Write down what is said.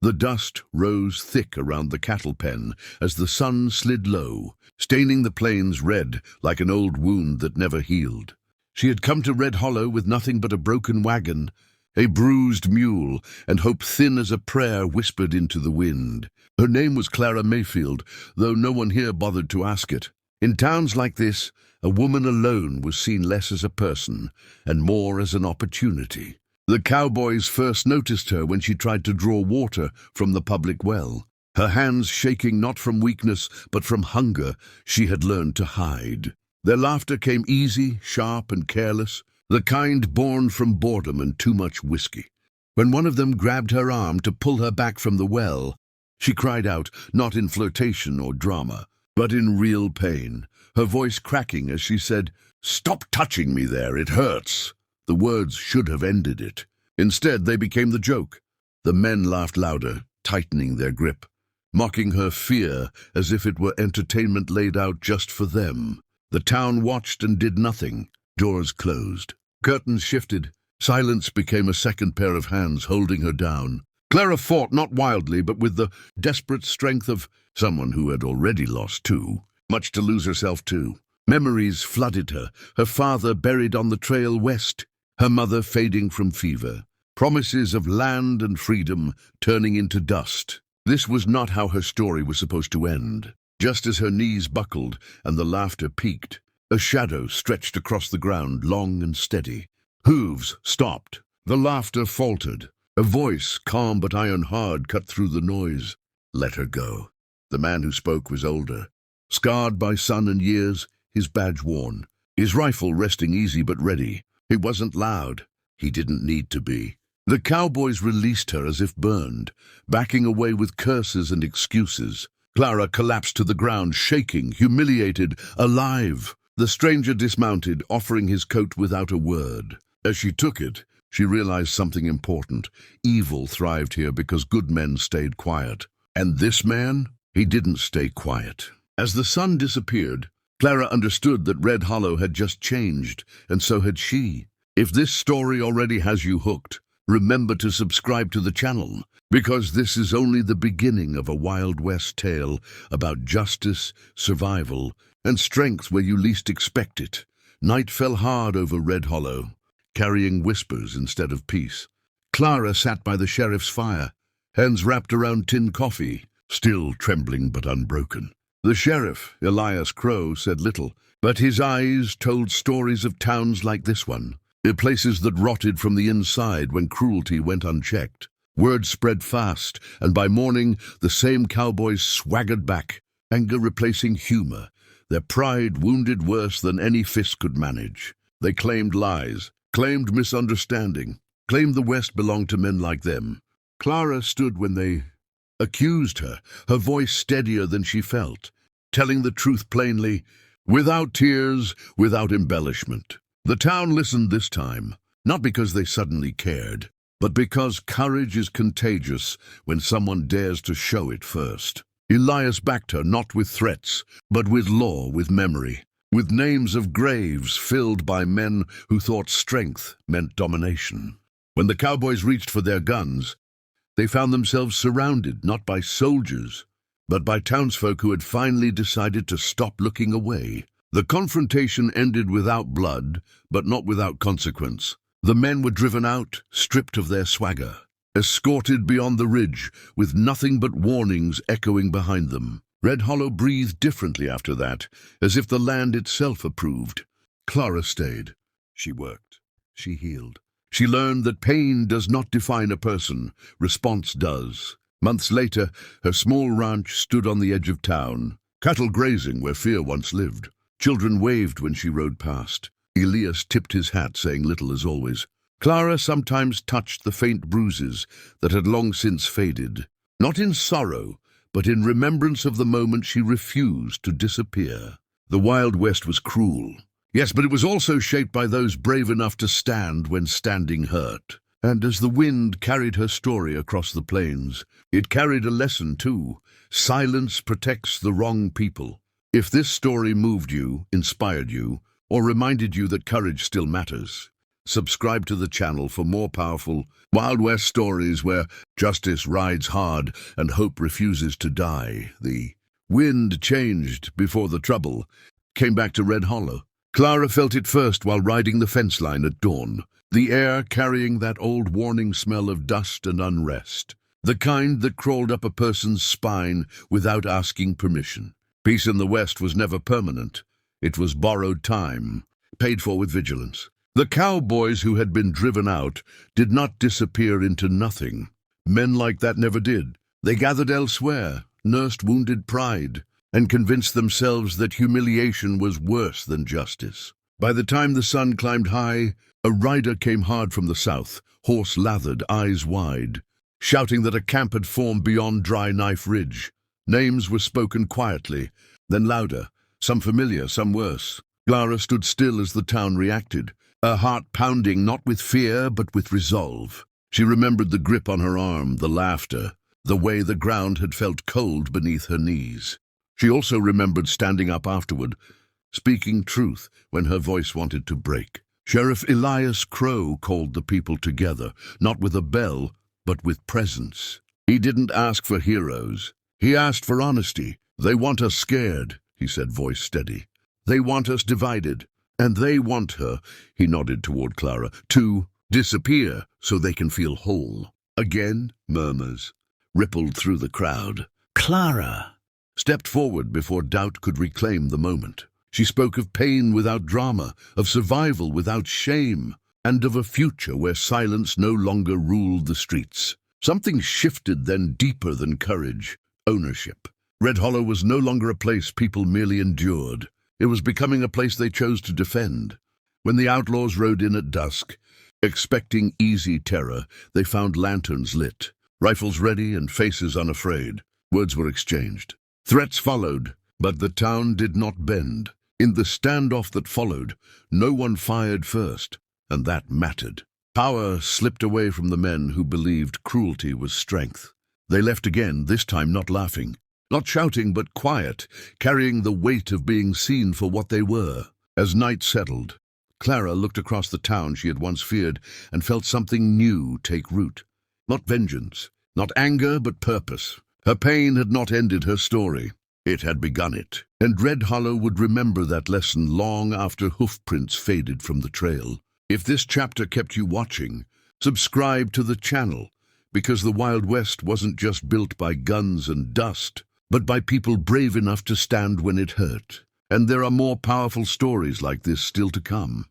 The dust rose thick around the cattle pen as the sun slid low, staining the plains red like an old wound that never healed. She had come to Red Hollow with nothing but a broken wagon, a bruised mule, and hope thin as a prayer whispered into the wind. Her name was Clara Mayfield, though no one here bothered to ask it. In towns like this, a woman alone was seen less as a person and more as an opportunity. The Cowboys first noticed her when she tried to draw water from the public well, her hands shaking not from weakness but from hunger she had learned to hide. Their laughter came easy, sharp, and careless, the kind born from boredom and too much whiskey. When one of them grabbed her arm to pull her back from the well, she cried out, not in flirtation or drama, but in real pain, her voice cracking as she said, "Stop touching me there, it hurts." The words should have ended it. Instead, they became the joke. The men laughed louder, tightening their grip, mocking her fear as if it were entertainment laid out just for them. The town watched and did nothing. Doors closed. Curtains shifted. Silence became a second pair of hands holding her down. Clara fought not wildly, but with the desperate strength of someone who had already lost too much to lose herself too. Memories flooded her, her father buried on the trail west, her mother fading from fever, promises of land and freedom turning into dust. This was not how her story was supposed to end. Just as her knees buckled and the laughter peaked, a shadow stretched across the ground, long and steady. Hooves stopped. The laughter faltered. A voice, calm but iron-hard, cut through the noise. Let her go. The man who spoke was older, scarred by sun and years, his badge worn, his rifle resting easy but ready. He wasn't loud. He didn't need to be. The Cowboys released her as if burned, backing away with curses and excuses. Clara collapsed to the ground, shaking, humiliated, alive. The stranger dismounted, offering his coat without a word. As she took it, she realized something important. Evil thrived here because good men stayed quiet. And this man? He didn't stay quiet. As the sun disappeared, Clara understood that Red Hollow had just changed, and so had she. If this story already has you hooked, remember to subscribe to the channel, because this is only the beginning of a Wild West tale about justice, survival, and strength where you least expect it. Night fell hard over Red Hollow, carrying whispers instead of peace. Clara sat by the sheriff's fire, hands wrapped around tin coffee, still trembling but unbroken. The sheriff, Elias Crow, said little, but his eyes told stories of towns like this one, places that rotted from the inside when cruelty went unchecked. Word spread fast, and by morning the same Cowboys swaggered back, anger replacing humor, their pride wounded worse than any fist could manage. They claimed lies, claimed misunderstanding, claimed the West belonged to men like them. Clara stood when they accused her, her voice steadier than she felt, telling the truth plainly, without tears, without embellishment. The town listened this time, not because they suddenly cared, but because courage is contagious when someone dares to show it first. Elias backed her not with threats, but with law, with memory, with names of graves filled by men who thought strength meant domination. When the Cowboys reached for their guns, they found themselves surrounded not by soldiers, but by townsfolk who had finally decided to stop looking away. The confrontation ended without blood, but not without consequence. The men were driven out, stripped of their swagger, escorted beyond the ridge, with nothing but warnings echoing behind them. Red Hollow breathed differently after that, as if the land itself approved. Clara stayed. She worked. She healed. She learned that pain does not define a person, response does. Months later, her small ranch stood on the edge of town, cattle grazing where fear once lived. Children waved when she rode past. Elias tipped his hat, saying little as always. Clara sometimes touched the faint bruises that had long since faded, not in sorrow, but in remembrance of the moment she refused to disappear. The Wild West was cruel. Yes, but it was also shaped by those brave enough to stand when standing hurt. And as the wind carried her story across the plains, it carried a lesson too. Silence protects the wrong people. If this story moved you, inspired you, or reminded you that courage still matters, Subscribe to the channel for more powerful Wild West stories where justice rides hard and hope refuses to die. The wind changed before the trouble came back to Red Hollow. Clara felt it first while riding the fence line at dawn, the air carrying that old warning smell of dust and unrest, the kind that crawled up a person's spine without asking permission. Peace in the West was never permanent. It was borrowed time, paid for with vigilance. The cowboys who had been driven out did not disappear into nothing. Men like that never did. They gathered elsewhere, nursed wounded pride, and convinced themselves that humiliation was worse than justice. By the time the sun climbed high, a rider came hard from the south, horse lathered, eyes wide, shouting that a camp had formed beyond Dry Knife Ridge. Names were spoken quietly, then louder, some familiar, some worse. Clara stood still as the town reacted, her heart pounding not with fear but with resolve. She remembered the grip on her arm, the laughter, the way the ground had felt cold beneath her knees. She also remembered standing up afterward, speaking truth when her voice wanted to break. Sheriff Elias Crow called the people together, not with a bell, but with presence. He didn't ask for heroes. He asked for honesty. They want us scared, he said, voice steady. They want us divided. And they want her, he nodded toward Clara, to disappear so they can feel whole. Again, murmurs rippled through the crowd. Clara stepped forward before doubt could reclaim the moment. She spoke of pain without drama, of survival without shame, and of a future where silence no longer ruled the streets. Something shifted then deeper than courage: ownership. Red Hollow was no longer a place people merely endured. It was becoming a place they chose to defend. When the outlaws rode in at dusk, expecting easy terror, they found lanterns lit, rifles ready and faces unafraid. Words were exchanged. Threats followed, but the town did not bend. In the standoff that followed, no one fired first, and that mattered. Power slipped away from the men who believed cruelty was strength. They left again, this time not laughing, not shouting, but quiet, carrying the weight of being seen for what they were. As night settled, Clara looked across the town she had once feared and felt something new take root. Not vengeance, not anger, but purpose. Her pain had not ended her story. It had begun it. And Red Hollow would remember that lesson long after hoofprints faded from the trail. If this chapter kept you watching, subscribe to the channel, because the Wild West wasn't just built by guns and dust, but by people brave enough to stand when it hurt. And there are more powerful stories like this still to come.